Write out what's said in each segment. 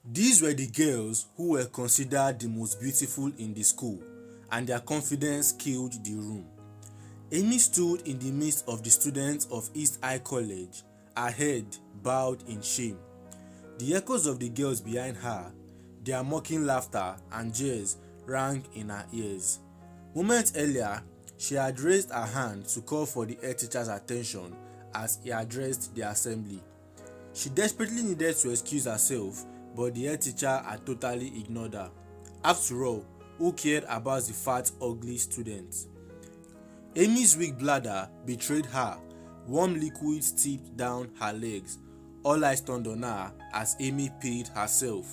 These were the girls who were considered the most beautiful in the school, and their confidence killed the room. Amy stood in the midst of the students of East High College, her head bowed in shame. The echoes of the girls behind her, their mocking laughter and jeers rang in her ears. Moments earlier, she had raised her hand to call for the head teacher's attention as he addressed the assembly. She desperately needed to excuse herself, but the head teacher had totally ignored her. After all, who cared about the fat, ugly student? Amy's weak bladder betrayed her. Warm liquid seeped down her legs. All eyes turned on her as Amy paid herself.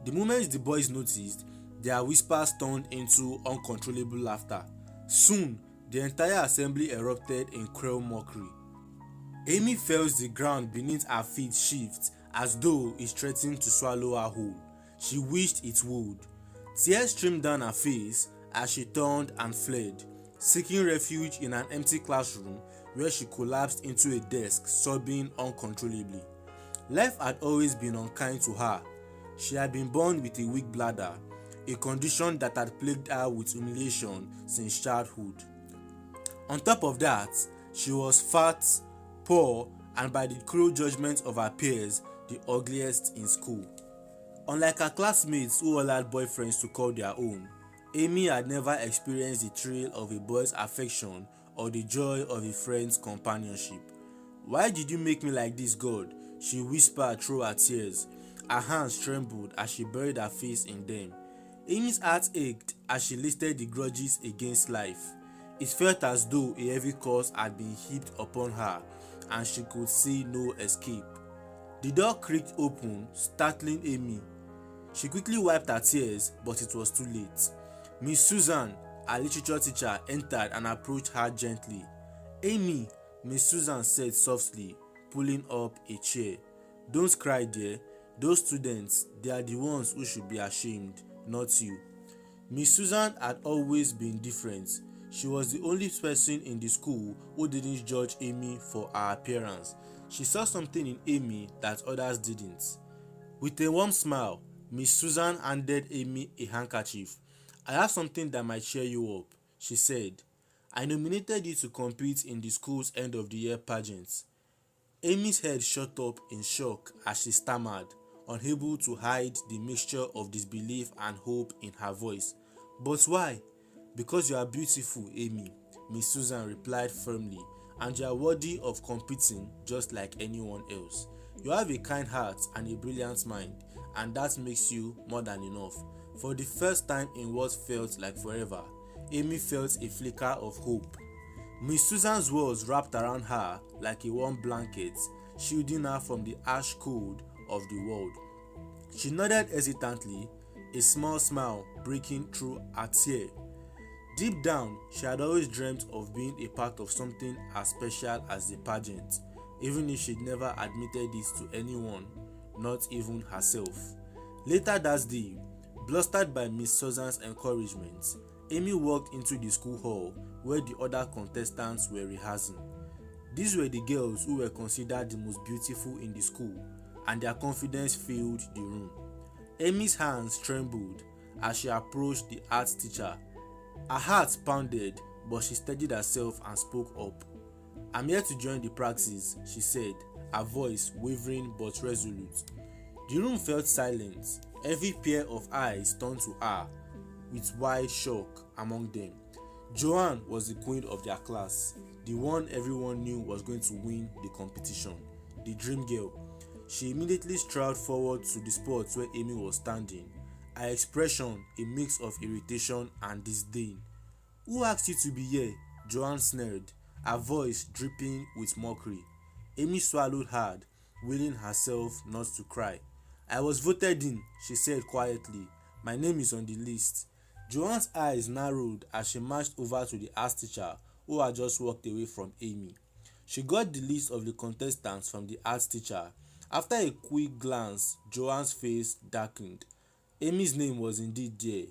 The moment the boys noticed, their whispers turned into uncontrollable laughter. Soon, the entire assembly erupted in cruel mockery. Amy felt the ground beneath her feet shift as though it threatened to swallow her whole. She wished it would. Tears streamed down her face as she turned and fled, seeking refuge in an empty classroom where she collapsed into a desk, sobbing uncontrollably. Life had always been unkind to her. She had been born with a weak bladder, a condition that had plagued her with humiliation since childhood. On top of that, she was fat, poor, and by the cruel judgment of her peers, the ugliest in school. Unlike her classmates who all had boyfriends to call their own, Amy had never experienced the thrill of a boy's affection or the joy of a friend's companionship. "Why did you make me like this, God?" she whispered through her tears. Her hands trembled as she buried her face in them. Amy's heart ached as she listed the grudges against life. It felt as though a heavy curse had been heaped upon her, and she could see no escape. The door creaked open, startling Amy. She quickly wiped her tears, but it was too late. Miss Susan, her literature teacher, entered and approached her gently. "Amy," Miss Susan said softly, pulling up a chair. "Don't cry, dear. Those students, they are the ones who should be ashamed, not you." Miss Susan had always been different. She was the only person in the school who didn't judge Amy for her appearance. She saw something in Amy that others didn't. With a warm smile, Miss Susan handed Amy a handkerchief. "I have something that might cheer you up," she said. "I nominated you to compete in the school's end of the year pageant." Amy's head shot up in shock as she stammered, unable to hide the mixture of disbelief and hope in her voice. "But why?" "Because you are beautiful, Amy," Miss Susan replied firmly, "and you are worthy of competing just like anyone else. You have a kind heart and a brilliant mind, and that makes you more than enough." For the first time in what felt like forever, Amy felt a flicker of hope. Miss Susan's words wrapped around her like a warm blanket, shielding her from the harsh cold of the world. She nodded hesitantly, a small smile breaking through her tear. Deep down, she had always dreamt of being a part of something as special as the pageant, even if she'd never admitted it to anyone, not even herself. Later that day, blustered by Miss Susan's encouragement, Amy walked into the school hall where the other contestants were rehearsing. These were the girls who were considered the most beautiful in the school, and their confidence filled the room. Amy's hands trembled as she approached the art teacher. Her heart pounded, but she steadied herself and spoke up. "I'm here to join the practice," she said, her voice wavering but resolute. The room felt silent. Every pair of eyes turned to her, with wide shock among them. Joanne was the queen of their class, the one everyone knew was going to win the competition, the dream girl. She immediately strode forward to the spot where Amy was standing, her expression a mix of irritation and disdain. "Who asked you to be here?" Joanne sneered, her voice dripping with mockery. Amy swallowed hard, willing herself not to cry. "I was voted in," she said quietly. "My name is on the list." Joanne's eyes narrowed as she marched over to the art teacher who had just walked away from Amy. She got the list of the contestants from the art teacher. After a quick glance, Joanne's face darkened. Amy's name was indeed there.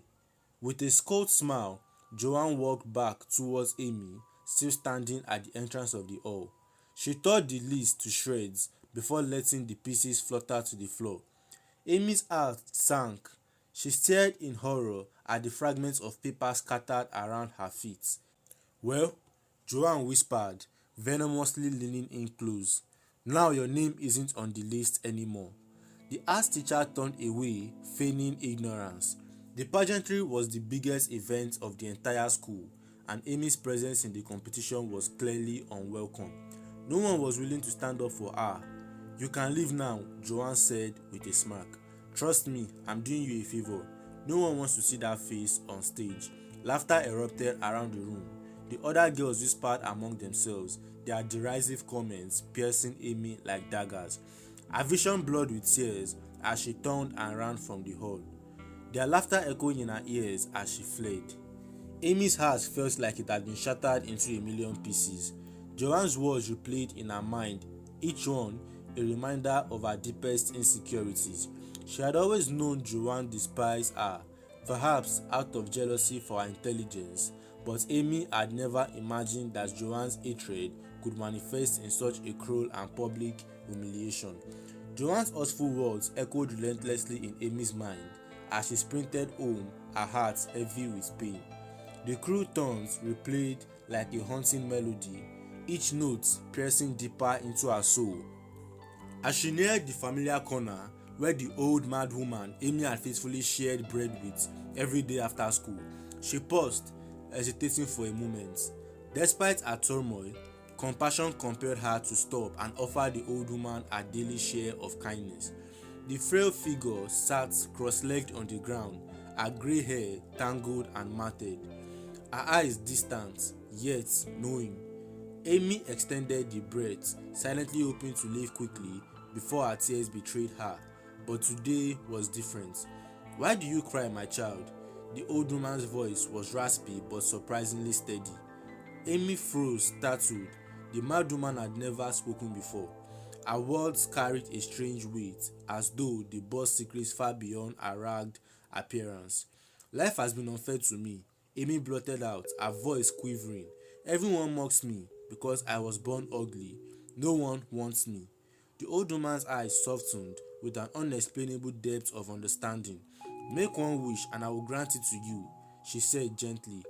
With a cold smile, Joanne walked back towards Amy, still standing at the entrance of the hall. She tore the list to shreds before letting the pieces flutter to the floor. Amy's heart sank. She stared in horror at the fragments of paper scattered around her feet. Well, Joanne whispered, venomously leaning in close. Now your name isn't on the list anymore. The art teacher turned away, feigning ignorance. The pageantry was the biggest event of the entire school, and Amy's presence in the competition was clearly unwelcome. No one was willing to stand up for her. You can leave now, Joanne said with a smirk. Trust me, I'm doing you a favor. No one wants to see that face on stage. Laughter erupted around the room. The other girls whispered among themselves, their derisive comments piercing Amy like daggers. Her vision blurred with tears as she turned and ran from the hall. Their laughter echoing in her ears as she fled. Amy's heart felt like it had been shattered into a million pieces. Joanne's words replayed in her mind, each one a reminder of her deepest insecurities. She had always known Joanne despised her, perhaps out of jealousy for her intelligence, but Amy had never imagined that Joanne's hatred could manifest in such a cruel and public humiliation. Joanne's hurtful words echoed relentlessly in Amy's mind as she sprinted home, her heart heavy with pain. The cruel tones replayed like a haunting melody, each note piercing deeper into her soul. As she neared the familiar corner where the old mad woman Amy had faithfully shared bread with every day after school, she paused, hesitating for a moment. Despite her turmoil, compassion compelled her to stop and offer the old woman her daily share of kindness. The frail figure sat cross-legged on the ground, her grey hair tangled and matted, her eyes distant, yet knowing. Amy extended the bread, silently hoping to leave quickly before her tears betrayed her. But today was different. Why do you cry, my child? The old woman's voice was raspy but surprisingly steady. Amy froze, startled. The mad woman had never spoken before. Her words carried a strange weight, as though they bore secrets far beyond her ragged appearance. Life has been unfair to me, Amy blurted out, her voice quivering. Everyone mocks me because I was born ugly. No one wants me. The old woman's eyes softened with an unexplainable depth of understanding. Make one wish and I will grant it to you, she said gently.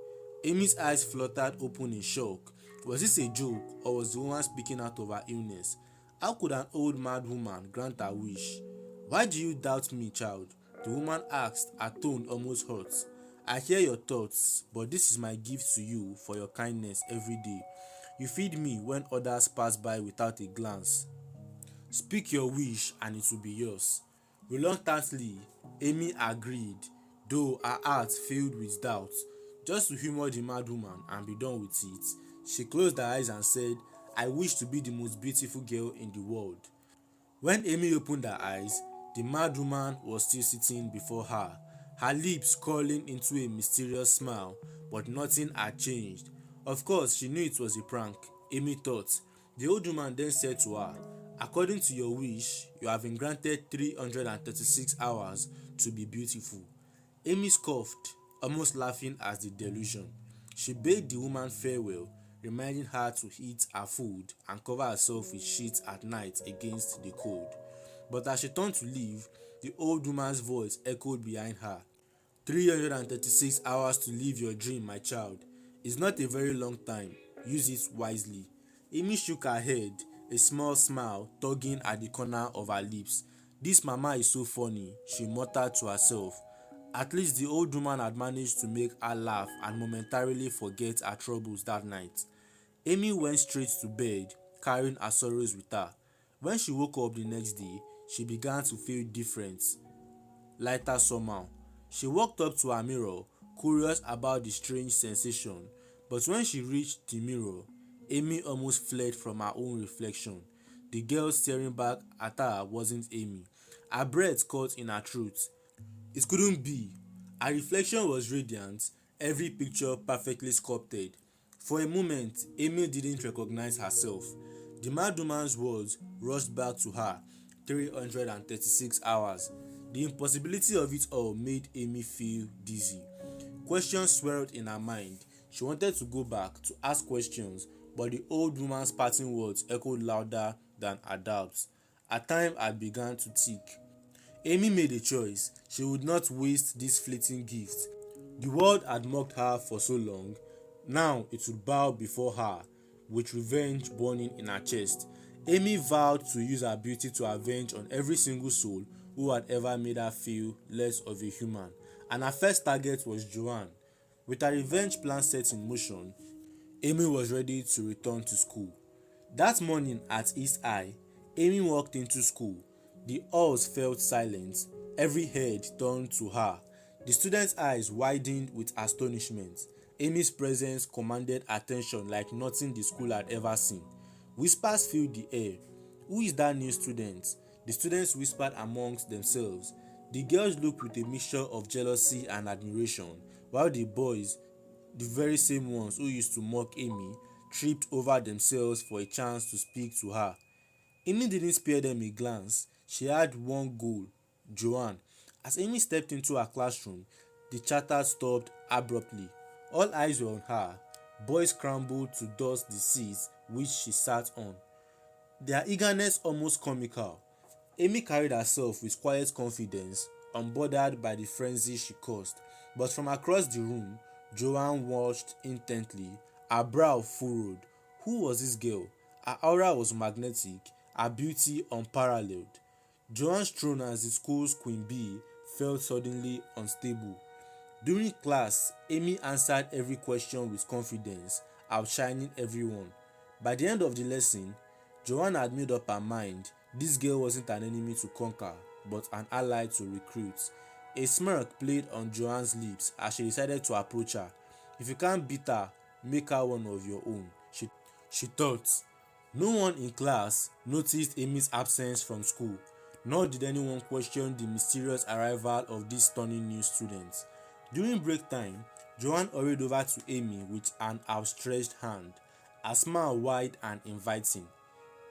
Amy's eyes fluttered open in shock. Was this a joke, or was the woman speaking out of her illness? How could an old mad woman grant her wish? Why do you doubt me, child? The woman asked, her tone almost hurt. I hear your thoughts, but this is my gift to you for your kindness every day. You feed me when others pass by without a glance. Speak your wish and it will be yours. Reluctantly, Amy agreed, though her heart filled with doubt. Just to humor the mad woman and be done with it, she closed her eyes and said, I wish to be the most beautiful girl in the world. When Amy opened her eyes, the mad woman was still sitting before her, her lips curling into a mysterious smile, but nothing had changed. Of course, she knew it was a prank, Amy thought. The old woman then said to her, according to your wish, you have been granted 336 hours to be beautiful. Amy scoffed, almost laughing at the delusion. She bade the woman farewell, reminding her to eat her food and cover herself with sheets at night against the cold. But as she turned to leave, the old woman's voice echoed behind her. 336 hours to live your dream, my child. It's not a very long time. Use it wisely. Amy shook her head, a small smile tugging at the corner of her lips. This mama is so funny, she muttered to herself. At least the old woman had managed to make her laugh and momentarily forget her troubles that night. Amy went straight to bed, carrying her sorrows with her. When she woke up the next day, she began to feel different, lighter somehow. She walked up to her mirror, curious about the strange sensation, but when she reached the mirror, Amy almost fled from her own reflection. The girl staring back at her wasn't Amy. Her breath caught in her throat. It couldn't be. Her reflection was radiant, every picture perfectly sculpted. For a moment, Amy didn't recognize herself. The mad woman's words rushed back to her, 336 hours. The impossibility of it all made Amy feel dizzy. Questions swirled in her mind. She wanted to go back to ask questions, but the old woman's parting words echoed louder than her doubts. Her time had begun to tick. Amy made a choice. She would not waste this fleeting gift. The world had mocked her for so long. Now it would bow before her, with revenge burning in her chest. Amy vowed to use her beauty to avenge on every single soul who had ever made her feel less of a human. And her first target was Joanne. With her revenge plan set in motion, Amy was ready to return to school. That morning at East High, Amy walked into school. The halls felt silent. Every head turned to her. The students' eyes widened with astonishment. Amy's presence commanded attention like nothing the school had ever seen. Whispers filled the air. Who is that new student? The students whispered amongst themselves. The girls looked with a mixture of jealousy and admiration, while the boys, the very same ones who used to mock Amy, tripped over themselves for a chance to speak to her. Amy didn't spare them a glance. She had one goal: Joanne. As Amy stepped into her classroom, the chatter stopped abruptly. All eyes were on her. Boys scrambled to dust the seats which she sat on, their eagerness almost comical. Amy carried herself with quiet confidence, unbothered by the frenzy she caused. But from across the room, Joanne watched intently, her brow furrowed. Who was this girl? Her aura was magnetic, her beauty unparalleled. Joanne's throne as the school's queen bee felt suddenly unstable. During class, Amy answered every question with confidence, outshining everyone. By the end of the lesson, Joanne had made up her mind. This girl wasn't an enemy to conquer, but an ally to recruit. A smirk played on Joanne's lips as she decided to approach her. If you can't beat her, make her one of your own, she thought. No one in class noticed Amy's absence from school, nor did anyone question the mysterious arrival of this stunning new student. During break time, Joanne hurried over to Amy with an outstretched hand, her smile wide and inviting.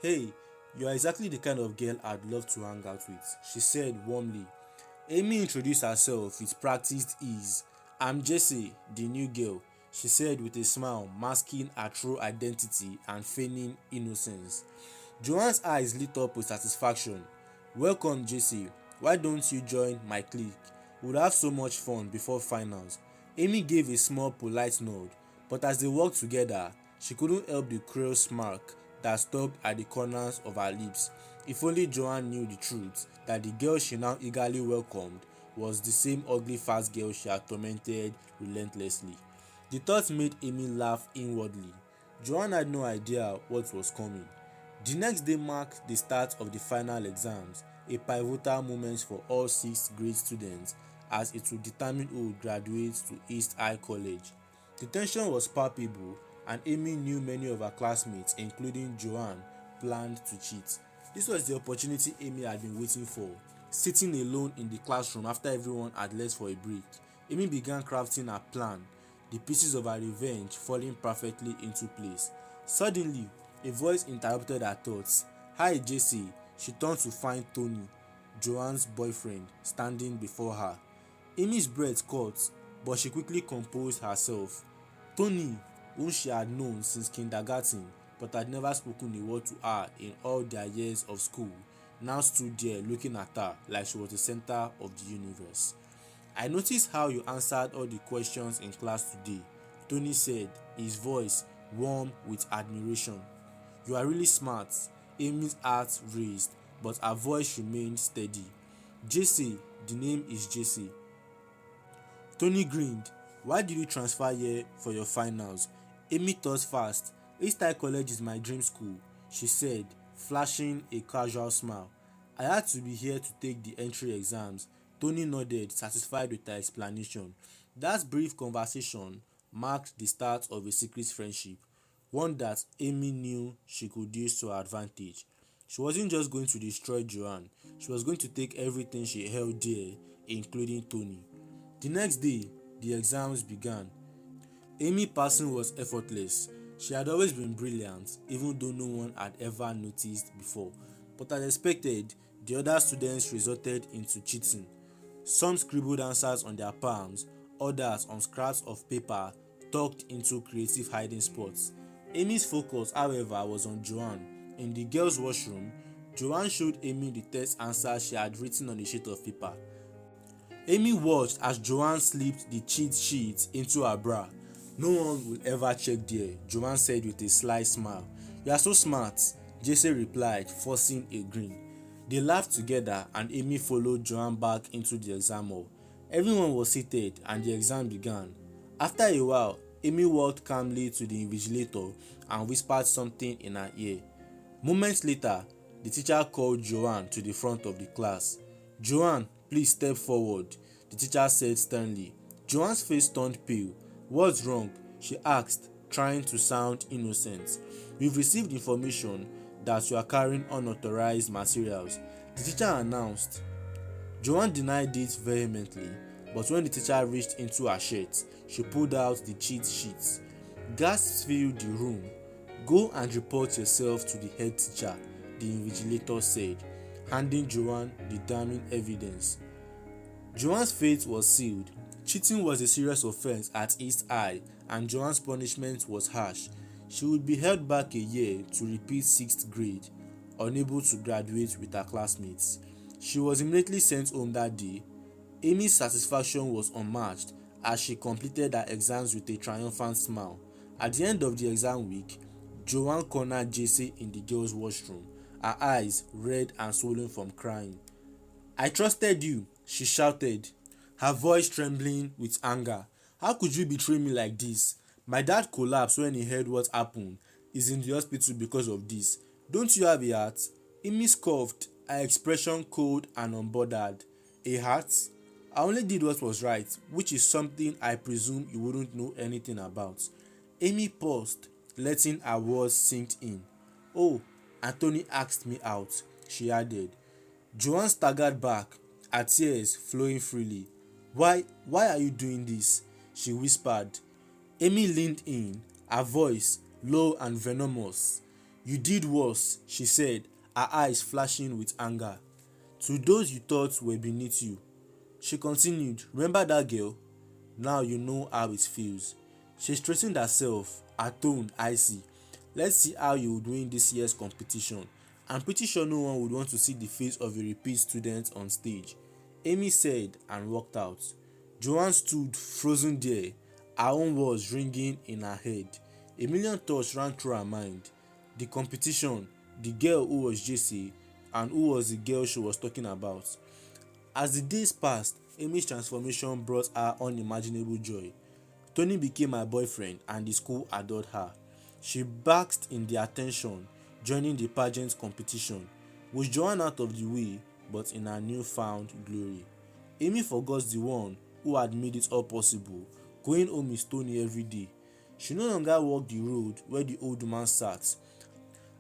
"Hey, you are exactly the kind of girl I'd love to hang out with," she said warmly. Amy introduced herself with practiced ease. "I'm Jessie, the new girl," she said with a smile masking her true identity and feigning innocence. Joanne's eyes lit up with satisfaction. "Welcome, Jessie. Why don't you join my clique? We'll have so much fun before finals." Amy gave a small polite nod, but as they walked together, she couldn't help the cruel smirk that stuck at the corners of her lips. If only Joanne knew the truth, that the girl she now eagerly welcomed was the same ugly fat girl she had tormented relentlessly. The thought made Amy laugh inwardly. Joanne had no idea what was coming. The next day marked the start of the final exams, a pivotal moment for all 6th grade students, as it would determine who would graduate to East High College. The tension was palpable, and Amy knew many of her classmates, including Joanne, planned to cheat. This was the opportunity Amy had been waiting for. Sitting alone in the classroom after everyone had left for a break, Amy began crafting her plan, the pieces of her revenge falling perfectly into place. Suddenly, a voice interrupted her thoughts. "Hi, Jessie." She turned to find Tony, Joanne's boyfriend, standing before her. Amy's breath caught, but she quickly composed herself. Tony, whom she had known since kindergarten but had never spoken a word to her in all their years of school, now stood there looking at her like she was the center of the universe. "I noticed how you answered all the questions in class today," Tony said, his voice warm with admiration. "You are really smart." Amy's heart raised, but her voice remained steady. "Jessie, the name is Jessie." Tony grinned. "Why did you transfer here for your finals?" Amy thought fast. "East High College is my dream school," she said, flashing a casual smile. "I had to be here to take the entry exams." Tony nodded, satisfied with her explanation. That brief conversation marked the start of a secret friendship, one that Amy knew she could use to her advantage. She wasn't just going to destroy Joanne, she was going to take everything she held dear, including Tony. The next day, the exams began. Amy passing was effortless. She had always been brilliant, even though no one had ever noticed before. But as expected, the other students resorted into cheating. Some scribbled answers on their palms, others on scraps of paper tucked into creative hiding spots. Amy's focus, however, was on Joanne. In the girls' washroom, Joanne showed Amy the test answer she had written on a sheet of paper. Amy watched as Joanne slipped the cheat sheet into her bra. "No one will ever check there," Joanne said with a sly smile. "You are so smart," Jesse replied, forcing a grin. They laughed together and Amy followed Joanne back into the exam hall. Everyone was seated and the exam began. After a while, Amy walked calmly to the invigilator and whispered something in her ear. Moments later, the teacher called Joanne to the front of the class. "Joanne, please step forward," the teacher said sternly. Joanne's face turned pale. "What's wrong?" she asked, trying to sound innocent. "We've received information that you are carrying unauthorized materials," the teacher announced. Joanne denied it vehemently, but when the teacher reached into her shirt, she pulled out the cheat sheets. Gasps filled the room. "Go and report yourself to the head teacher," the invigilator said, handing Joanne the damning evidence. Joanne's fate was sealed. Cheating was a serious offense at East High, and Joanne's punishment was harsh. She would be held back a year to repeat 6th grade, unable to graduate with her classmates. She was immediately sent home that day. Amy's satisfaction was unmatched as she completed her exams with a triumphant smile. At the end of the exam week, Joanne cornered Jesse in the girls' washroom, her eyes red and swollen from crying. "I trusted you," she shouted, her voice trembling with anger. "How could you betray me like this? My dad collapsed when he heard what happened. He's in the hospital because of this. Don't you have a heart?" Amy scoffed, her expression cold and unbothered. "A heart? I only did what was right, which is something I presume you wouldn't know anything about." Amy paused, letting her words sink in. "Oh, Anthony asked me out," she added. Joanne staggered back, her tears flowing freely. Why are you doing this?" she whispered. Amy leaned in, her voice low and venomous. "You did worse," she said, her eyes flashing with anger. "To those you thought were beneath you." She continued, "Remember that girl? Now you know how it feels." She straightened herself, her tone icy. "Let's see how you would win this year's competition. I'm pretty sure no one would want to see the face of a repeat student on stage," Amy said and walked out. Joanne stood frozen there, her own words ringing in her head. A million thoughts ran through her mind. The competition, the girl who was Jesse, and who was the girl she was talking about. As the days passed, Amy's transformation brought her unimaginable joy. Tony became her boyfriend and the school adored her. She basked in the attention, joining the pageant competition, with Joanne out of the way but in her newfound glory. Amy forgot the one who had made it all possible, going home with Tony every day. She no longer walked the road where the old man sat.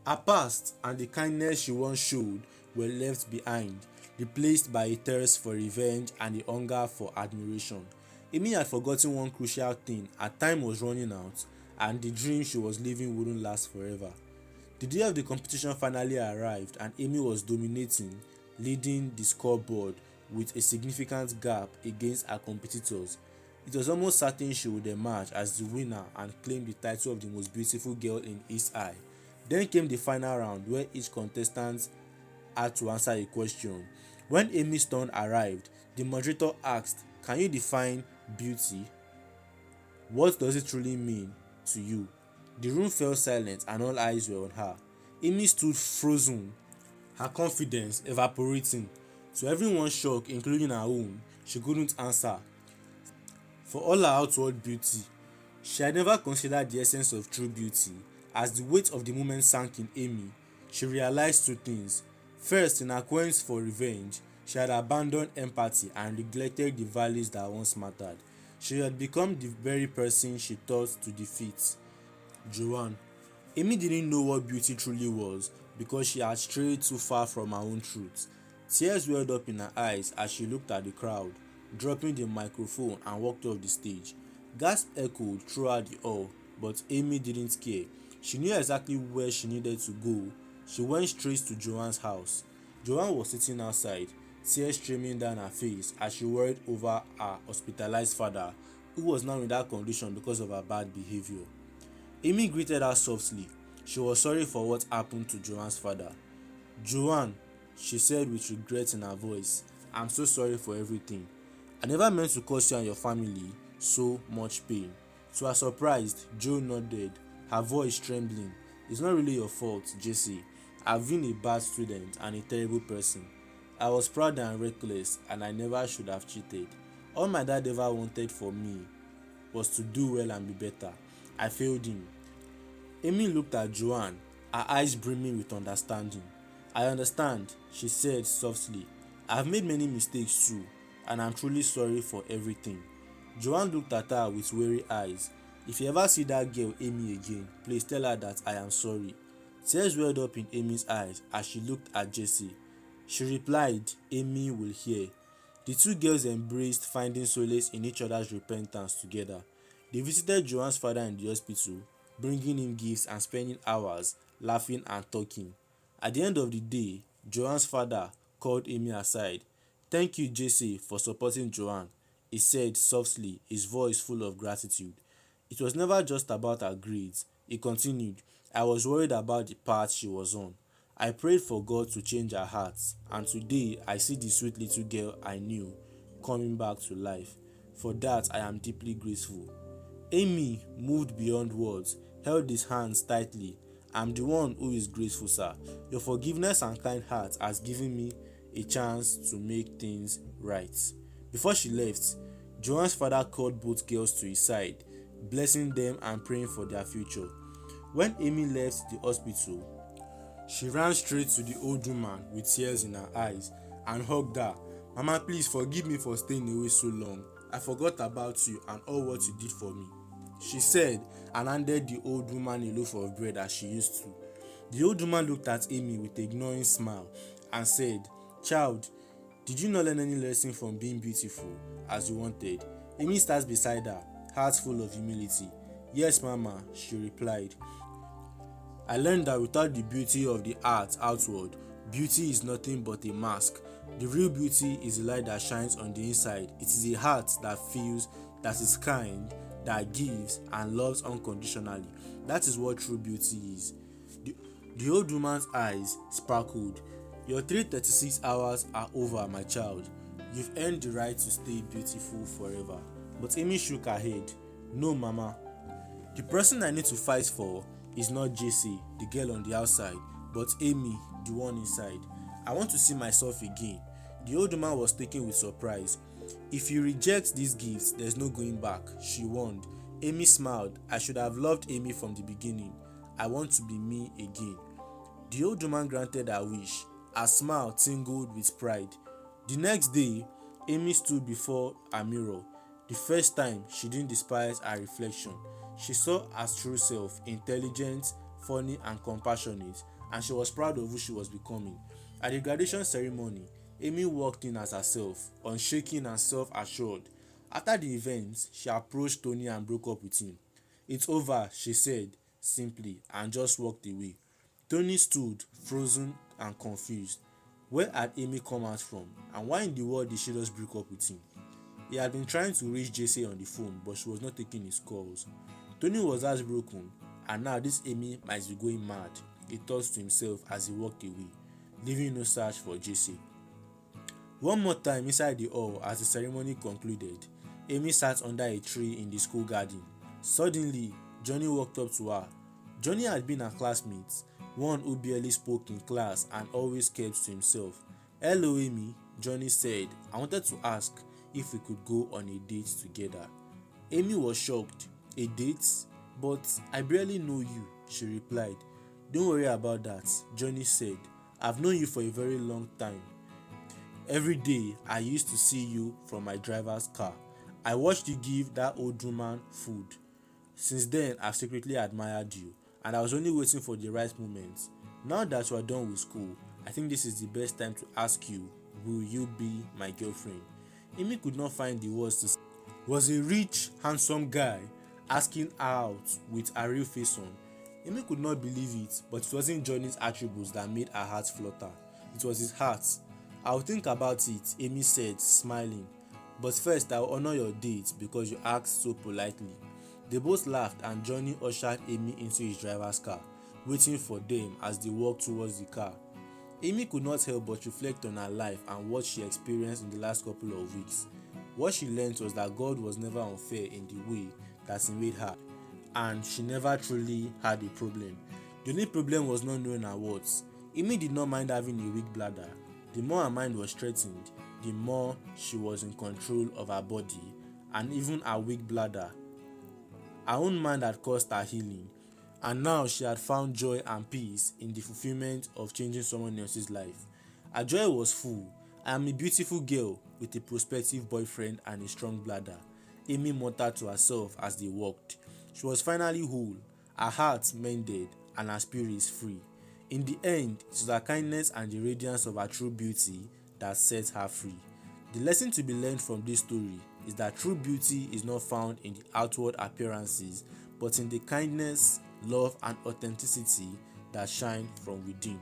Her past and the kindness she once showed were left behind, replaced by a thirst for revenge and a hunger for admiration. Amy had forgotten one crucial thing: her time was running out, and the dream she was living wouldn't last forever. The day of the competition finally arrived, and Amy was dominating, leading the scoreboard with a significant gap against her competitors. It was almost certain she would emerge as the winner and claim the title of the most beautiful girl in East High. Then came the final round, where each contestant had to answer a question. When Amy's turn arrived, the moderator asked, "Can you define beauty? What does it truly mean to you?" The room fell silent and all eyes were on her. Amy stood frozen, her confidence evaporating. To everyone's shock, including her own, she couldn't answer. For all her outward beauty, she had never considered the essence of true beauty. As the weight of the moment sank in Amy, she realized two things. First, in her quest for revenge, she had abandoned empathy and neglected the values that once mattered. She had become the very person she thought to defeat. Joanne. Amy didn't know what beauty truly was because she had strayed too far from her own truth. Tears welled up in her eyes as she looked at the crowd, dropping the microphone and walked off the stage. Gasps echoed throughout the hall, but Amy didn't care. She knew exactly where she needed to go. She went straight to Joanne's house. Joanne was sitting outside, tears streaming down her face as she worried over her hospitalized father, who was now in that condition because of her bad behavior. Amy greeted her softly. She was sorry for what happened to Joanne's father. "Joanne," she said with regret in her voice, "I'm so sorry for everything. I never meant to cause you and your family so much pain." To her surprise, Jo nodded, her voice trembling. "It's not really your fault, Jesse. I've been a bad student and a terrible person. I was proud and reckless, and I never should have cheated. All my dad ever wanted for me was to do well and be better. I failed him." Amy looked at Joanne, her eyes brimming with understanding. "I understand," she said softly. "I've made many mistakes too, and I'm truly sorry for everything." Joanne looked at her with weary eyes. "If you ever see that girl Amy again, please tell her that I am sorry." Tears welled up in Amy's eyes as she looked at Jessie. She replied, "Amy will hear." The two girls embraced, finding solace in each other's repentance together. They visited Joanne's father in the hospital, bringing him gifts and spending hours laughing and talking. At the end of the day, Joanne's father called Amy aside. "Thank you, Jesse, for supporting Joanne," he said softly, his voice full of gratitude. "It was never just about her grades," he continued. "I was worried about the path she was on. I prayed for God to change her heart, and today I see the sweet little girl I knew coming back to life. For that, I am deeply grateful." Amy, moved beyond words, held his hands tightly. "I'm the one who is grateful, sir. Your forgiveness and kind heart has given me a chance to make things right." Before she left, Joanne's father called both girls to his side, blessing them and praying for their future. When Amy left the hospital, she ran straight to the old woman with tears in her eyes and hugged her. "Mama, please forgive me for staying away so long. I forgot about you and all what you did for me," she said, and handed the old woman a loaf of bread as she used to. The old woman looked at Amy with a knowing smile and said, "Child, did you not learn any lesson from being beautiful as you wanted?" Amy sat beside her, heart full of humility. "Yes, Mama," she replied. "I learned that without the beauty of the heart outward, beauty is nothing but a mask. The real beauty is the light that shines on the inside. It is a heart that feels, that is kind, that gives and loves unconditionally. That is what true beauty is." The old woman's eyes sparkled. "Your 336 hours are over, my child. You've earned the right to stay beautiful forever." But Amy shook her head. "No, Mama. The person I need to fight for is not Jessie, the girl on the outside, but Amy, the one inside. I want to see myself again." The old woman was taken with surprise. "If you reject these gifts, there's no going back," she warned. Amy smiled. "I should have loved Amy from the beginning. I want to be me again." The old woman granted her wish. Her smile tingled with pride. The next day, Amy stood before a mirror. The first time, she didn't despise her reflection. She saw her true self, intelligent, funny, and compassionate, and she was proud of who she was becoming. At the graduation ceremony, Amy walked in as herself, unshaken and self-assured. After the event, she approached Tony and broke up with him. "It's over," she said simply, and just walked away. Tony stood, frozen and confused. Where had Amy come out from, and why in the world did she just break up with him? He had been trying to reach Jesse on the phone, but she was not taking his calls. Tony was heartbroken, and now this Amy might be going mad, he thought to himself as he walked away, leaving no search for Jesse. One more time inside the hall as the ceremony concluded, Amy sat under a tree in the school garden. Suddenly, Johnny walked up to her. Johnny had been her classmate, one who barely spoke in class and always kept to himself. "Hello, Amy," Johnny said. "I wanted to ask if we could go on a date together." Amy was shocked. "A date? But I barely know you," she replied. "Don't worry about that," Johnny said. "I've known you for a very long time. Every day I used to see you from my driver's car. I watched you give that old woman food. Since then, I've secretly admired you, and I was only waiting for the right moment. Now that you are done with school, I think this is the best time to ask you, will you be my girlfriend?" Amy could not find the words to say. Was a rich, handsome guy asking her out with a real face on. Amy could not believe it, but it wasn't Johnny's attributes that made her heart flutter. It was his heart. "I'll think about it," Amy said, smiling. "But first, I'll honor your date because you asked so politely." They both laughed, and Johnny ushered Amy into his driver's car, waiting for them as they walked towards the car. Amy could not help but reflect on her life and what she experienced in the last couple of weeks. What she learned was that God was never unfair in the way that He made her, and she never truly had a problem. The only problem was not knowing her words. Amy did not mind having a weak bladder. The more her mind was straightened, the more she was in control of her body and even her weak bladder. Her own mind had caused her healing, and now she had found joy and peace in the fulfillment of changing someone else's life. Her joy was full. I am a beautiful girl with a prospective boyfriend and a strong bladder, Amy muttered to herself as they walked. She was finally whole, her heart mended, and her spirit free. In the end, it was her kindness and the radiance of her true beauty that set her free. The lesson to be learned from this story is that true beauty is not found in the outward appearances, but in the kindness, love, and authenticity that shine from within.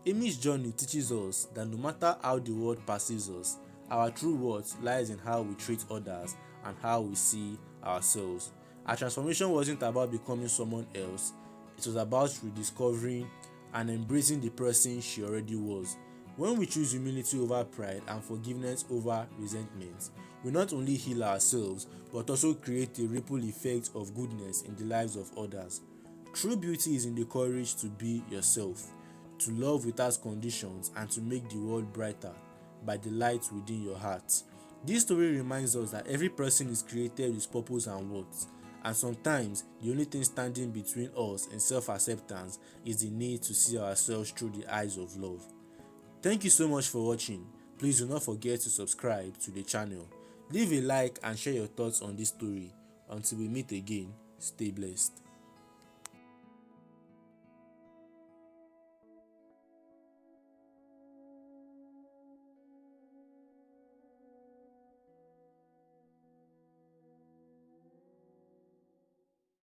Amy's journey teaches us that no matter how the world perceives us, our true worth lies in how we treat others and how we see ourselves. Our transformation wasn't about becoming someone else, it was about rediscovering and embracing the person she already was. When we choose humility over pride and forgiveness over resentment, we not only heal ourselves but also create a ripple effect of goodness in the lives of others. True beauty is in the courage to be yourself, to love without conditions, and to make the world brighter by the light within your heart. This story reminds us that every person is created with purpose and worth, and sometimes the only thing standing between us and self-acceptance is the need to see ourselves through the eyes of love. Thank you so much for watching. Please do not forget to subscribe to the channel. Leave a like and share your thoughts on this story. Until we meet again, stay blessed.